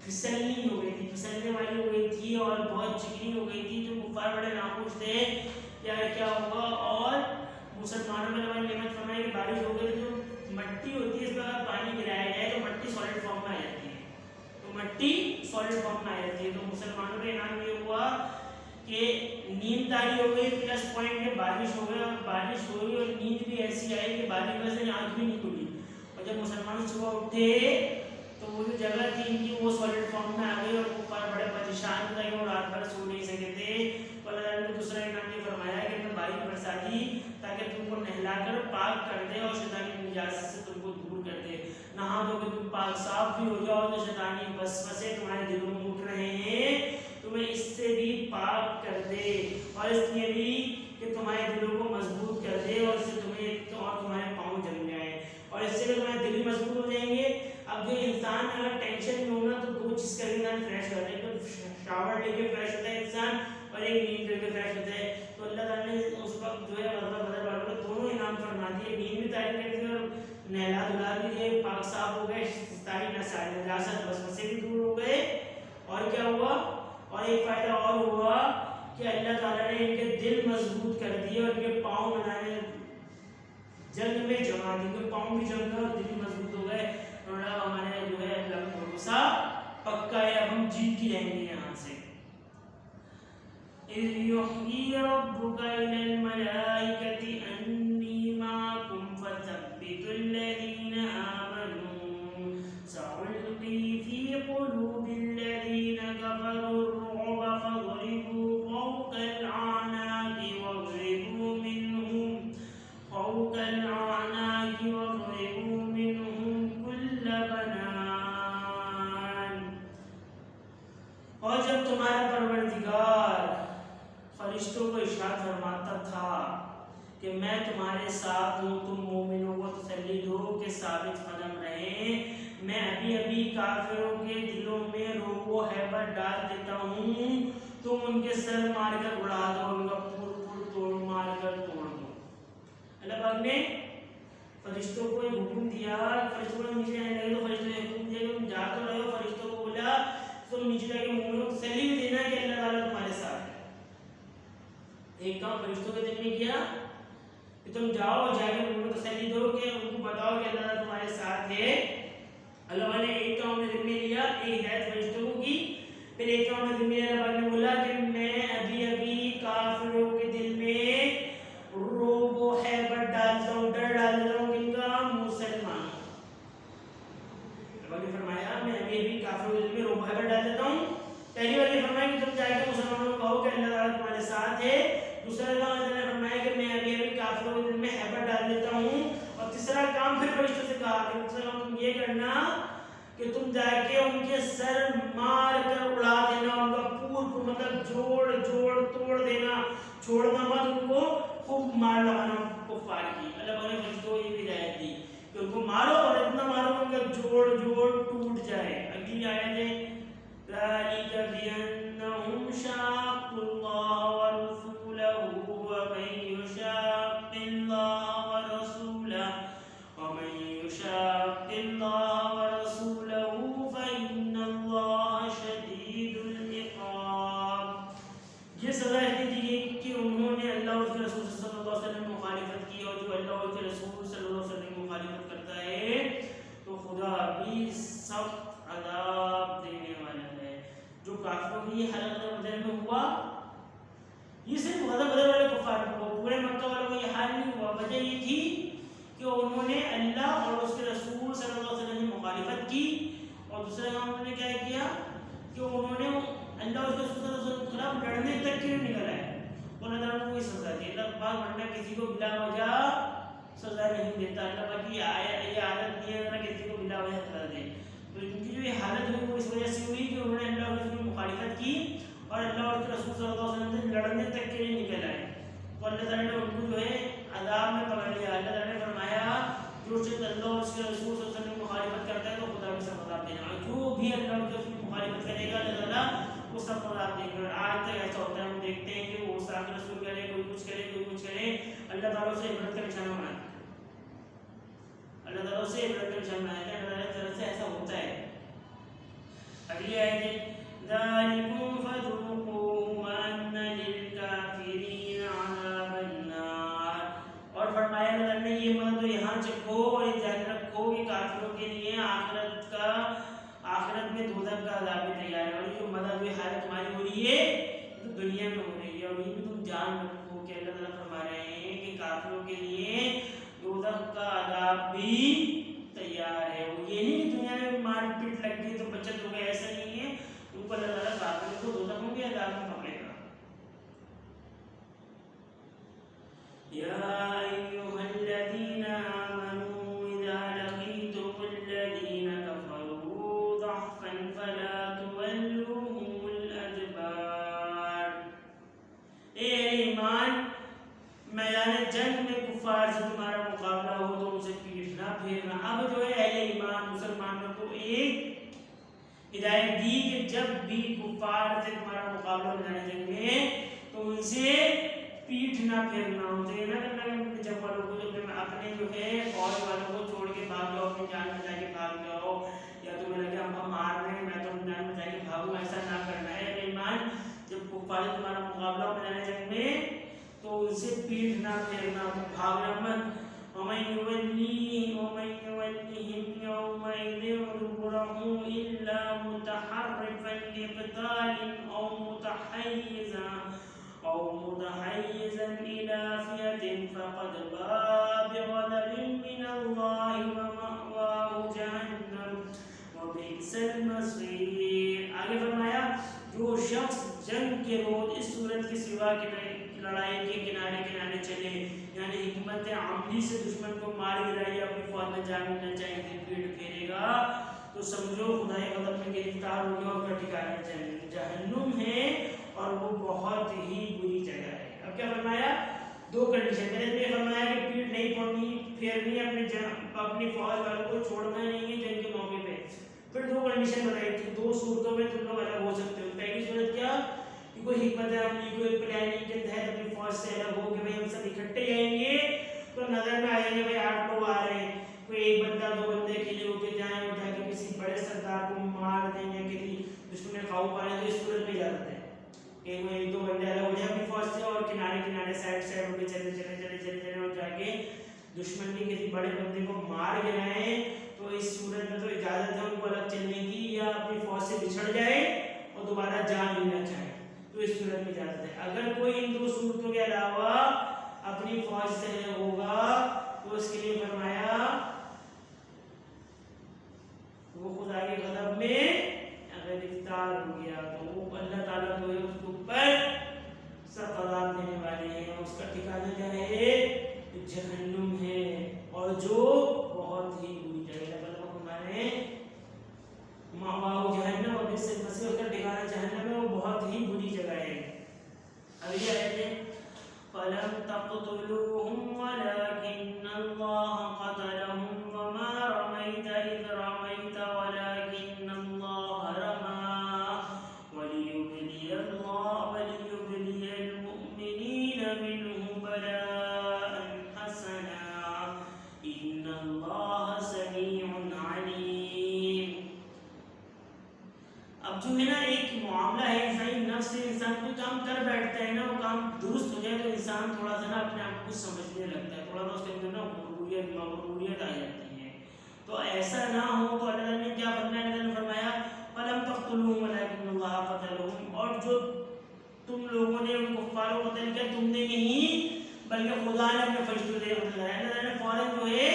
پھسلنی ہو گئی تھی پھسلنے والی ہو گئی تھی اور بہت چکنی ہو گئی تھی. جو کفار بڑے ناخوش تھے کیا ہوگا اور مسلمانوں میں ہماری نعمت فرمائی کہ بارش ہو گئی. جو مٹی ہوتی ہے اس پر اگر پانی گرایا جائے تو مٹی سالڈ فارم میں آ جاتی ہے تو مٹی سالڈ فارم میں آ جاتی ہے. تو مسلمانوں کا انعام یہ ہوا کہ نیند طاری ہو گئی پلس پوائنٹ میں بارش ہو گئی اور بارش ہوئی اور نیند بھی ایسی آئی کہ بارش میں سے آنکھ بھی نہیں کھلی. اور جب مسلمان صبح اٹھے تو وہ جو جگہ تھی ان کی وہ سالڈ فارم میں آ گئی اور کفار بڑے پریشان تھے کہ وہ رات بھر سو نہیں سکے تھے. تو اللہ تعالیٰ نے دوسرا انعام یہ فرمایا کہ میں بارش برسا دی تاکہ تم کو نہلا کر پاک کر دے اور شیطانی نجاست سے تم کو دور کر دے. نہا دو کہ تم پاک صاف بھی ہو جاؤ جو شیطانی وسوسے تمہارے دلوں میں اٹھ رہے ہیں تمہیں اس سے بھی پاک کر دے اور اس لیے بھی کہ تمہارے دلوں کو مضبوط کر دے اور اس سے تمہیں اور تمہارے پاؤں جم جائیں اور اس سے تمہارے دل بھی مضبوط ہو جائیں گے. اب جو انسان اگر ٹینشن میں ہونا تو دو چیز کر کے انسان فریش ہوتا ہے. ایک شاور لے کے فریش ہوتا ہے انسان اور ایک نیند کر کے فریش ہوتا ہے. تو اللہ تعالیٰ نے اس وقت جو ہے غزوہ بدر والوں کو دونوں انعام فرما دیے. نیند بھی طاری کر دی اور نہلا دھلا بھی گئے پاک صاف ہو گئے ساری نجاست وسوسے بھی دور ہو گئے. اور کیا ہوا اور ایک فائدہ اور ہوا کہ اللہ تعالیٰ نے ان کے دل مضبوط کر دیے اور ان کے پاؤں بنانے جنگ میں جما دی. ان کے پاؤں بھی جم گئے اور دل بھی مضبوط ہو گئے. ہمارے جو ہے اللہ کا بھروسہ پکا ہے اب ہم جیت کی رہیں گے یہاں سے. اِذْ يُوحِي رَبُّكَ إِلَى الْمَلَائِكَةِ أَنِّي مَعَكُمْ فَثَبِّتُوا الَّذِينَ آمَنُوا سَأُلْقِي فِي قُلُوبِ الَّذِينَ كَفَرُوا الرُّعْبَ فَاضْرِبُوا فَوْقَ الْأَعْنَاقِ وَاضْرِبُوا مِنْهُمْ كُلَّ بَنَانٍ. اور جب تمہارا پروردگار فرشتوں کو ارشاد فرماتا تھا کہ میں تمہارے ساتھ ہوں تم مومنوں کو تسلی دو کہ ثابت قدم رہیں میں ابھی ابھی کافروں کے دلوں میں رعب و ہیبت ڈال دیتا ہوں تم ان کے سر مار کر اڑا دو ان کا پھول توڑ مار کر توڑ دو. اللہ پاک نے فرشتوں کو ایک حکم دیا. فرشتوں کو نیچے آنے لگے تو فرشتوں نے حکم دیا کہ تم جا تو رہے ہو. فرشتوں کو بولا تم نیچے جا کے مومنوں کو تسلی بھی دینا کہ اللہ تعالیٰ تمہارے ساتھ ہے. ایک کام فرشتوں کے دل میں کیا کہ تم جاؤ جا کے مومنوں کو تسلی دو کہ ان کو بتاؤ کہ اللہ تعالیٰ تمہارے ساتھ ہے. اللہ نے ایک کام اپنے دل میں لیا ایک ہدایت فرشتوں کو کی. پھر ایک کام اپنے دل میں اللہ پاک نے بولا کہ میں ابھی ابھی کافروں کے دل میں رعب و ہیبت ڈالتا ہوں ڈر ڈالتا ہوں ان کا مسلمان. اللہ نے فرمایا میں ابھی کافروں کے دل میں رعب و ہیبت ڈال دیتا ہوں. پہلی بار یہ فرمایا کہ تم جا کے مسلمانوں کو کہو کہ اللہ تعالیٰ تمہارے ساتھ ہے. دوسرا کام اللہ نے فرمایا کہ میں ابھی کافروں کے دل میں ہیبت ڈال دیتا ہوں. اور تیسرا کام پھر فرشتوں سے کہا کہ تیسرا کام تم یہ کرنا کہ تم جا کے ان کے سر مار کر اڑا دینا ان کا پور مطلب جوڑ توڑ دینا چھوڑنا مت ان کو خوب مار لگانا کفار کی. اللہ نے فرشتوں کو یہ بھی ہدایت دی کہ ان کو مارو اور اتنا مارو کہ ان کا جوڑ ٹوٹ جائے. اگلی آیت ہے ذَلِكَ بِأَنَّهُمْ شَاقُّوا اللَّهَ وَرَسُولَهُ وَمَن يُشَاقِّ اللَّهَ وَرَسُولَهُ فَإِنَّ اللَّهَ شَدِيدُ الْعِقَابِ. یہ سزا دی گئی کہ انہوں نے اللہ اور اس کے رسول صلی اللہ علیہ وسلم مخالفت کی اور جو اللہ اور اس کے رسول صلی اللہ علیہ وسلم مخالفت کرتا ہے تو خدا بھی سخت عذاب دینے والا ہے. جو کافروں کی وسلم میں ہوا؟ یہ صرف غزوہ بدر والے کفار کو، پورے مکہ والوں کو یہ حال نہیں ہوا۔ وجہ یہ تھی کہ انہوں نے اللہ اور اس کے رسول صلی اللہ علیہ وسلم کی مخالفت کی، اور دوسرا کام انہوں نے کیا کیا کہ انہوں نے اللہ اور اس کے رسول صلی اللہ علیہ وسلم کے خلاف لڑنے تک کی نہیں نکل آئے، تو اللہ تعالیٰ نے کوئی سزا دی۔ اللہ پاک ورنہ کسی کو بلا وجہ سزا نہیں دیتا، اللہ پاک کی یہ حالت نہیں ہے کسی کو بلا وجہ سزا دے۔ تو ان کی جو یہ حالت ہوئی وہ اس وجہ سے ہوئی کہ انہوں نے اللہ اور اس کی مخالفت کی اور اللہ اور اس کے رسول صلی اللہ علیہ وسلم سے لڑنے تک کے لیے نکل آئے، تو اللہ تعالیٰ نے ان کو جو ہے عذاب میں پکڑ لیا۔ اللہ تعالیٰ نے فرمایا جو شخص اللہ اور اس کے رسول صلی اللہ علیہ وسلم کی مخالفت کرتا ہے تو خدا بھی سب عذاب دے گا، جو بھی اللہ اور اس کی مخالفت کرے گا اللہ تعالیٰ وہ سب عذاب دے گا۔ آج تک ایسا ہوتا ہے، ہم دیکھتے ہیں کہ وہ ساتھ رسول کرے، کوئی کچھ کرے کوئی کچھ کرے، اللہ تعالیٰ سے عبرت کا نشانہ بناتا ہے، اللہ تعالیٰ سے عبرت کا نشانہ بناتا ہے، اللہ تعالیٰ کی طرف سے ایسا ہوتا ہے۔ اگلی آیت ہے ذَلِكُمْ فَذُوقُوهُ وَأَنَّ لِلْكَافِرِينَ عَذَابَ النَّارِ، اور فرمایا اللہ تعالیٰ نے یہ مدد تو یہاں چکھو اور یہ جان رکھو کہ کافروں کے لیے آخرت میں دوزخ کا عذاب بھی تیار ہے، اور یہ جو مدد ہوئی حالت تمہاری ہو رہی ہے تو دنیا میں ہو رہی ہے، اور یہ بھی تم جان رکھو کہ اللہ تعالیٰ فرما رہے ہیں کہ کافروں کے لیے دوزخ کا عذاب بھی تیار ہے۔ وہ یہ نہیں کہ دنیا میں مار پیٹ لگ گئی تو بچت ہو گئی، ایسا نہیں ہے، ان کو اللہ تعالیٰ کافروں کو دوزخ میں بھی عذاب میں پکڑے گا۔ یا ایھا الذین آمنوا اذا لقیتم الذین کفروا ضحفا فلا تولوهم الادبار، اے ایمان میدان جنگ میں کفار سے تمہارا مقابلہ ہو تو ان سے پیٹھ نہ پھیرنا۔ اب جو ہے اہل ایمان مسلمانوں کو ایک ہدایت دی کہ جب بھی کفار سے تمہارا مقابلہ میدان جنگ میں تو ان سے پیٹھ نہ پھیرنا، ان سے نہ کرنا کہ جب والوں کو اپنے جو ہے فوج والوں کو چھوڑ کے بھاگ جاؤ، اپنی جان بچا کے بھاگ جاؤ، یا تمہیں لگے ہم مار رہے ہیں میں تو اپنی جان بچا کے بھاگوں، ایسا نہ کرنا ہے۔ ایمان جب کفار سے تمہارا مقابلہ ہو میدان جنگ میں تو ان سے پیٹھ نہ پھیرنا، بھاگنا مت۔ وَمَن يُوَلِّهِمْ يَوْمَئِذٍ دُبُرَهُ إِلَّا مُتَحَرِّفًا لِقِتَالٍ أَوْ مُتَحَيِّزًا إِلَى فِئَةٍ فَقَدْ بَاءَ بِغَضَبٍ مِّنَ اللَّهِ وَمَأْوَاهُ جَهَنَّمُ وَبِئْسَ الْمَصِيرُ۔ آگے فرمایا جو شخص جنگ کے روز اس صورت کے سوا لڑائی کے کنارے کنارے چلے، یعنی حکمت عملی سے دشمن کو مار گرائے یا اپنی فوج میں جان لینا چاہے کہ پیٹ پھیرے گا تو سمجھو خدا کے غضب میں گرفتار ہو گیا، اور کا ٹھکانہ جہنم ہے اور وہ بہت ہی بری جگہ ہے۔ اب کیا فرمایا؟ دو کنڈیشن، پہلے یہ فرمایا کہ پیٹ نہیں پھیرنی، اپنی فوج والوں کو چھوڑنا نہیں ہے جنگ کے موقع پہ۔ پھر دو کنڈیشن بتائی تھی، دو صورتوں میں تم لوگ الگ ہو سکتے ہو۔ پہلی صورت کیا کہ کوئی حکمت عملی کوئی پلاننگ کے تحت اپنی فوج سے الگ ہو کہ بھائی ہم سب اکٹھے جائیں گے تو نظر میں آ جائیں گے بھائی 8 لوگ آ رہے ہیں، کوئی ایک بندہ 2 بندے کے لیے ہو کے جائیں اور جا کے کسی بڑے سردار کو مار دیں یا کسی دشمن میں قابو پا لیں، تو اس صورت میں اجازت ہے کہ وہ 1-2 بندے الگ ہو جائیں اپنی فوج سے اور کنارے کنارے سائڈ ہو کے چلے اور جا کے دشمن کے کسی بڑے بندے کو مار گرائیں، تو اس صورت میں تو اجازت ہے ان کو الگ چلنے کی، یا اپنی فوج سے بچھڑ جائے اور دوبارہ جان لینا چاہے تو اس صورت میں اجازت ہے۔ اگر کوئی ان دو صورتوں کے علاوہ اپنی فوج سے ہوگا تو اس کے لیے فرمایا وہ خدا کے غضب میں اگر گرفتار ہو گیا تو وہ اللہ تعالیٰ جو ہے اس کے اوپر سخت عذاب دینے والے ہیں، اس کا ٹھکانہ کیا ہے؟ جہنم ہے، اور جو بہت ہی بری جگہ ہے۔ اللہ ہمارے مأواہ جہنم اور بئس المصیر، کا ٹھکانہ جہنم ہے، وہ بہت ہی بری جگہ ہے۔ اگلی آیت ہے فَلَمْ تَقْتُلُوهُمْ وَلَكِنَّ اللَّهَ قَتَلَهُمْ وَمَا رَمَيْتَ إِذْ رَمَيْتَ وَلَكِنَّ اللَّهَ رَمَىٰ وَلِيُبْلِيَ الْمُؤْمِنِينَ مِنْهُ بَلَاءً حَسَنًا إِنَّ اللَّهَ سَمِيعٌ عَلِيمٌ۔ اب جو ہے نا ایک معاملہ ہے انسانی نفس سے، انسان کوئی کام کر بیٹھتا ہے نا، وہ کام درست ہو جائے تو انسان تھوڑا سا نا اپنے آپ کو سمجھنے لگتا ہے، تھوڑا سا اس کے اندر نا غروریت آ جاتی ہے، تو ایسا نہ ہو تو اللہ نے کیا فرمایا؟ اللہ نے فرمایا فَلَمْ تَقْتُلُوهُمْ وَلَكِنَّ اللَّهَ قَتَلَهُمْ، اور جو تم لوگوں نے ان کفار کو قتل کیا، تم نے نہیں بلکہ خدا نے اپنے فرشتوں سے قتل کیا. اللہ تعالیٰ نے فوراً جو ہے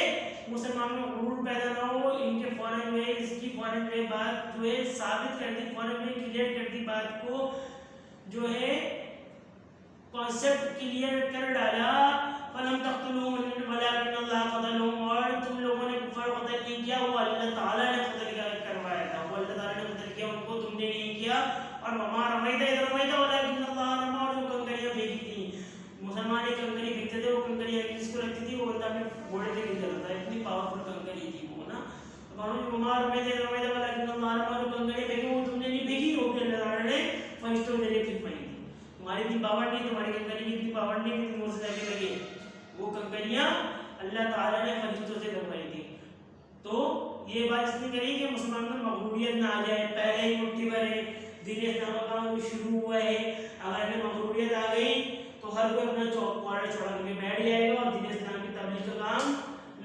مسلمانوں میں غرور پیدا نہ ہو، ان کے فوراً جو ہے اس کی فوراً جو ہے بات جو ہے ثابت کر دی، فوراً جو ہے کلیئر کر دی بات کو، جو ہے کانسیپٹ کلیئر کر ڈالا. فلم تقتلوهم ولكن اللہ قتلهم، اور تم لوگوں نے کفار قتل نہیں کیا، وہ اللہ تعالیٰ نے قتل کروایا تھا، وہ اللہ تعالیٰ نے قتل کیا ان کو، تم نے نہیں کیا. اور وما رمیت اذ رمیت ولكن اللہ رمی، اور جو کنکریاں پھینکی تھیں مسلمان ایک کنکری پھینکتے تھے، وہ کنکریاں جس کو رکھتی تھی وہ بندہ اپنے گھوڑے سے نہیں چلتا تھا، اتنی پاورفل کنکری تھی وہ نا. وما رمیت اذ رمیت ولكن اللہ رمی، جو کنکریاں پھینکی وہ تم نے نہیں پھینکی، وہ بھی اللہ تعالیٰ نے فرشتوں کے ذریعے پھینک پائی تھی. تمہاری اتنی پاور نہیں، تمہاری کنکری کی اتنی پاور نہیں کہ تم سے جا کے لگے، وہ کنکریاں اللہ تعالیٰ نے فرشتوں سے کروائی تھی. تو یہ بات اس نے کہی کہ مسلمان میں مغروریت نہ آ جائے، پہلے ہی مٹھی بھر ہے، دین اسلام کا کام شروع ہوا ہے، اگر ہمیں مغروریت آ گئی تو ہر کوئی اپنا کوڑا چھوڑا کر کے بیٹھ جائے گا اور دین اسلام کی تبلیغ کا کام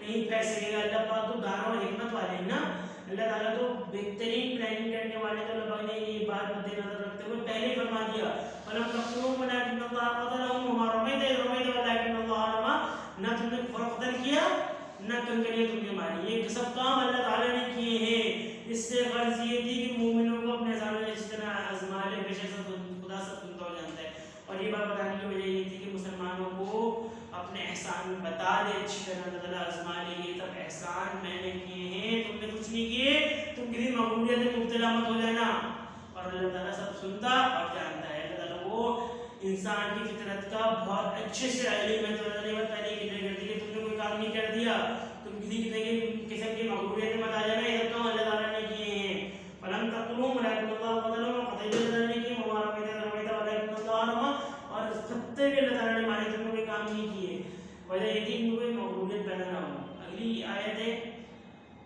نہیں پھیل سکے گا. اللہ پاک تو دانا اور حکمت والے ہیں نا، اللہ تعالیٰ تو بہترین پلاننگ کرنے والے، تو اللہ پاک نے یہ بات مد نظر رکھتے ہوئے پہلے ہی فرما دیا فَلَمْ تَقْتُلُوهُمْ وَلَكِنَّ اللَّهَ قَتَلَهُمْ وَمَا رَمَيْتَ إِذْ رَمَيْتَ وَلَكِنَّ اللَّهَ رَمَىٰ. نہ تم نے کفار قتل کیا نہ کنکریاں تم نے ماری، یہ سب کام اللہ تعالیٰ نے کیے ہیں. اس سے غرض یہ تھی کہ مومنوں کو اپنے سامنے اس طرح آزما لے، بے شک خدا سب سنتا ہو جانتا ہے. اور یہ بات بتانے کی وجہ یہ تھی کہ مسلمانوں کو اپنے احسان بتا دے اچھی طرح، اللہ تعالیٰ آزما لے، یہ سب احسان میں نے کیے ہیں، تم نے کچھ نہیں کیے، تم کسی مغروریت میں مبتلا مت ہو جانا. اور اللہ تعالیٰ سب سنتا اور جانتا ہے. اللہ تعالیٰ وہ انسان کی فطرت کا بہت اچھے سے علم ہے. تو اللہ نے بات پہلے کلیئر کر دی کہ تم نے کوئی کام نہیں کر دیا، تم کسی قسم کی مغروریت میں مت آ جانا، یہ سب کام اللہ تعالیٰ نے کیے ہیں. فلم تقتلوهم ولكن اللہ قتلهم، قتل اللہ تعالیٰ نے کیے، وما رمیت اذ رمیت ولكن اللہ رمی، اور پتے بھی اللہ تعالیٰ نے مارے، تم نے کوئی کام نہیں کیے. وجہ یہ تھی کہ کوئی مغروریت پیدا نہ ہو. اگلی آیت ہے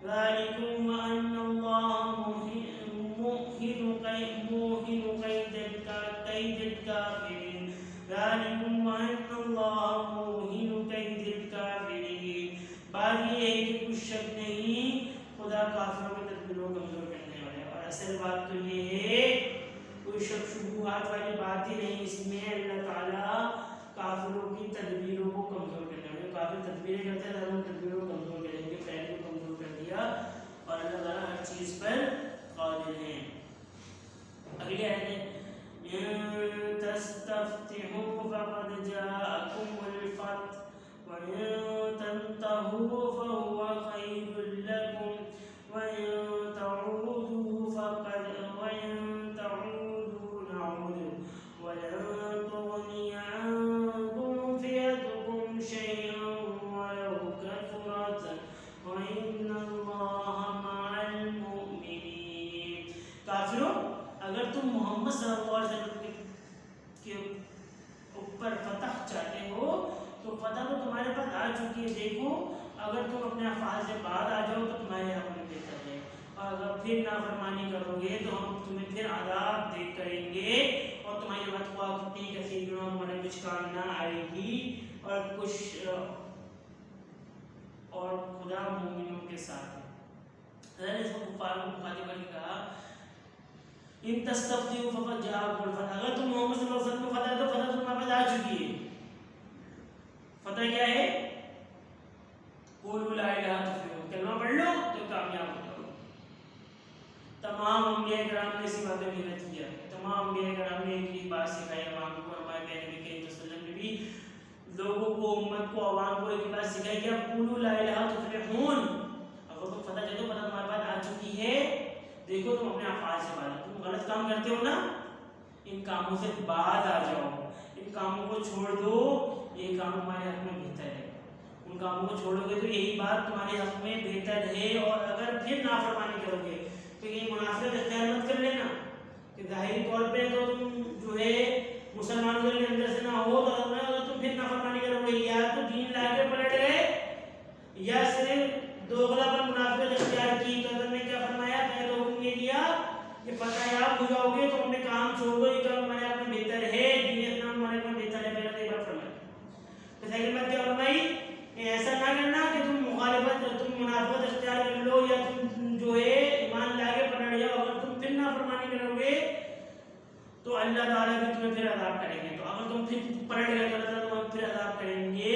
ذالکم وان اللہ موہن کید الکافرین، ذالکم وان اللہ موہن کید الکافرین. بات یہ ہے کہ کچھ شک نہیں، خدا کافروں کے تدبیروں کو کمزور کرنے والا ہے. اور اصل بات تو یہ ہے، کوئی شک شبہات والی بات ہی نہیں اس میں. اللہ تعالیٰ کافروں کی تدبیروں کو کمزور کرنے والے، کافر تدبیریں کرتے ہیں، ان تدبیروں کو کمزور کریں گے، پہلے کو کمزور کر دیا. اور اللہ تعالیٰ ہر چیز پر قادر ہے. اگلی آیت ہے ان تستفتحوا فقد جاءکم الفتح وَإِن تَنْتَهُوا فَهُوَ خَيْرٌ لَكُمْ وَإِن تَعُودُوا نَعُودُ وَلَن تُغْنِيَ عَنكُمْ فِئَتُكُمْ شَيْئًا وَلَوْ كَثُرَتْ وَإِنَّ اللَّهَ مَعَ الْمُؤْمِنِينَ. کافروں، اگر تم محمد صلی اللہ علیہ وسلم کے اوپر فتح چاہتے ہو تو فتح تو تمہارے پاس آ چکی ہے. دیکھو اگر تم اپنے افعال سے بعد آ جاؤ تو تمہارے حق میں بہتر ہے، اور اگر پھر نافرمانی کرو گے تو ہم تمہیں پھر عذاب دے کریں گے، اور تمہاری متخواہ کتنی کثیر گناہ تمہارے کچھ کام نہ آئے گی. اور کچھ اور خدا مومنوں کے ساتھ ہے. اللہ نے اس کو کفار کو مخاطب کر کے کہا ان تستفتحوا فقد جاءکم الفتح، اگر تم محمد صلی اللہ علیہ وسلم کو فتح تو فتح تمہارے پاس آ چکی ہے. فتح کیا ہے؟ قولوا لا الہ تفلحوا، کلمہ پڑھ لو تو کامیاب ہو جاؤ. تمام انبیاء کرام نے اسی بات پہ محنت کیا، تمام انبیاء کرام نے ایک ہی بات سکھائی عوام کو. ہمارے پیارے نبی کریم صلی اللہ علیہ وسلم نے بھی لوگوں کو، امت کو، عوام کو ایک ہی بات سکھائی کہ قولوا لا الہ تفلحون. اگر تم فتح چاہتے ہو، فتح تمہارے پاس آ چکی ہے. دیکھو تم اپنے افعال سے بعد، تم غلط کام کرتے ہو نا، ان کاموں سے بعد آ جاؤ، ان کاموں کو چھوڑ دو، یہ کام ہمارے حق میں بہتر ہے. ان کاموں کو چھوڑو گے تو یہی بات تمہارے حق میں بہتر ہے. اور اگر پھر نافرمانی کرو گے تو یہ منافقت اختیار مت کر لینا کہ ظاہری طور پہ تو تم جو ہے مسلمانوں کے اندر سے نہ ہو، تو اگر تم پھر نافرمانی کرو گے یا تو دین لا کے پلٹ گئے یا صرف دوغلا پر منافقت اختیار کی. تو حضرت نے کیا فرمایا؟ پہلے حکم یہ دیا کہ فتح یاب ہو جاؤ گے تو اپنے کام چھوڑ دو، یہ کام ہمارے حق میں بہتر ہے، دین اسلام ہمارے حق میں بہتر ہے. پہلے ایک بار فرمایا. پھر بات کیا فرمائی کہ ایسا نہ کرنا کہ تم مخالفت، تم منافقت اختیار کر لو یا تم جو ہے ایمان لا کے پلٹ جاؤ. اگر تم پھر نافرمانی کرو گے تو اللہ تعالیٰ بھی تمہیں پھر عذاب کریں گے. تو اگر تم پھر پلٹ گئے تو اللہ تمہیں پھر عذاب کریں گے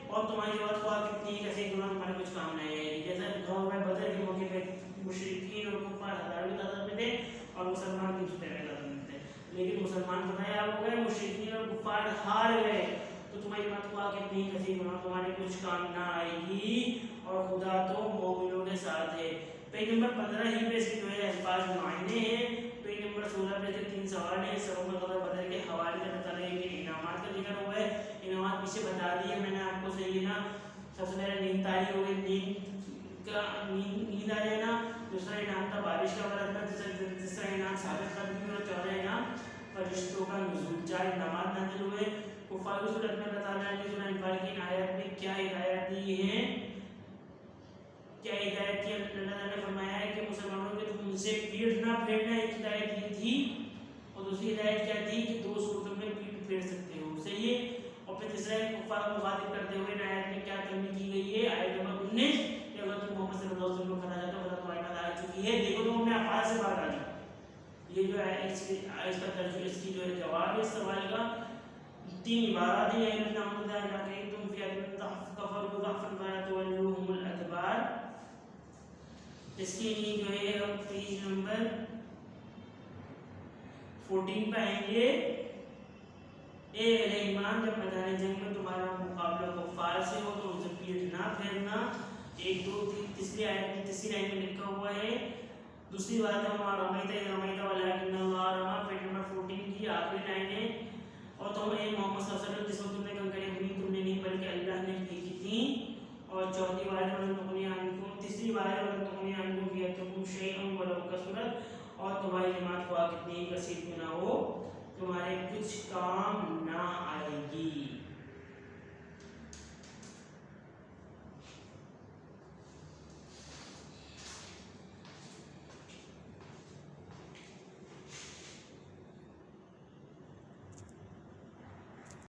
اور تمہاری بات کو کتنی کیسے گناہ تمہارے کچھ کام نہیں آئے گی. جیسا غزوہ بدر کے موقع پہ مشرکین اور کفار ہزاروں کی تعداد میں تھے اور مسلمان 313 کی تعداد میں تھے, لیکن مسلمان فتح ہو گئے, مشرکین اور کفار ہار گئے. تو تمہاری بات کو کتنی کیسے گناہ تمہارے کچھ کام نہ آئے گی اور خدا تو مومنوں کے ساتھ ہے. پیج نمبر 15 ہی پہ اس کے جو ہے الفاظ معائنے ہیں. پیج نمبر 16 پہ جو 3 سوال ہیں, سبب غزوہ بدر کے حوالے سے بتا رہے ہیں کہ انعامات کا ذکر ہوا ہے. انعامات پیچھے بتا دیے میں نے آپ کو, صحیح ہے نا. سب سے پہلے نیند تاری ہو گئی, نیند آ جائے نا. دوسرا انعام تھا بارش کا برسنا, تیسرا انعام ثابت قدمی اور چوتھا انعام فرشتوں کا نزول. 4 انعامات نازل ہوئے. کفار کی صورت میں اللہ تعالیٰ نے سورہ انفال کی آیات میں کیا ہدایت دی ہے, کیا ہدایت کی اللہ تعالیٰ نے فرمایا ہے کہ مسلمانوں کے تم سے پیٹ نہ پھیرنا, ایک ہدایت یہ تھی. اور دوسری ہدایت کیا تھی کہ 2 صورتوں میں پیٹ پھیر سکتے ہو, صحیح ہے. اور پھر تیسرا کفار کو مخاطب کرتے ہوئے آیت میں کیا تنبیہ کی گئی ہے, آیت نمبر 19 کہ اگر تم محمد صلی اللہ علیہ وسلم کو فتح چاہتے ہو فتح تمہارے پاس آ چکی ہے. دیکھو تم اپنے افعال سے باہر آ جاؤ. یہ جو ہے اس کا ترجمہ, اس کی جو ہے جواب ہے اس سوال کا. 3 عبارات ہیں یہ نام خدا کہ تم فی کفر و ضعف فتولوهم الادبار. اس کی جو ہے ہم پیج نمبر 14 پہ آئیں گے. اے اہل ایمان, جب میدان جنگ میں تمہارا مقابلہ کفار سے ہو تو ان سے پیٹ نہ پھیرنا. 1 2 3 تیسری آیت میں تیسری لائن میں لکھا ہوا ہے. دوسری بات ہے ہمارا رمیت ولکن اللہ رما, پیج نمبر 14 کی آخری لائن ہے. اور تم اے محمد صلی اللہ علیہ وسلم جس وقت تم نے کنکریاں بنی تم نے نہیں بلکہ اللہ نے بھیجی تھیں. اور چوتھی بات ہے تیسری بات ہے اور تمہاری جماعت کو کتنی کثیر نہ ہو تمہارے کچھ کام نہ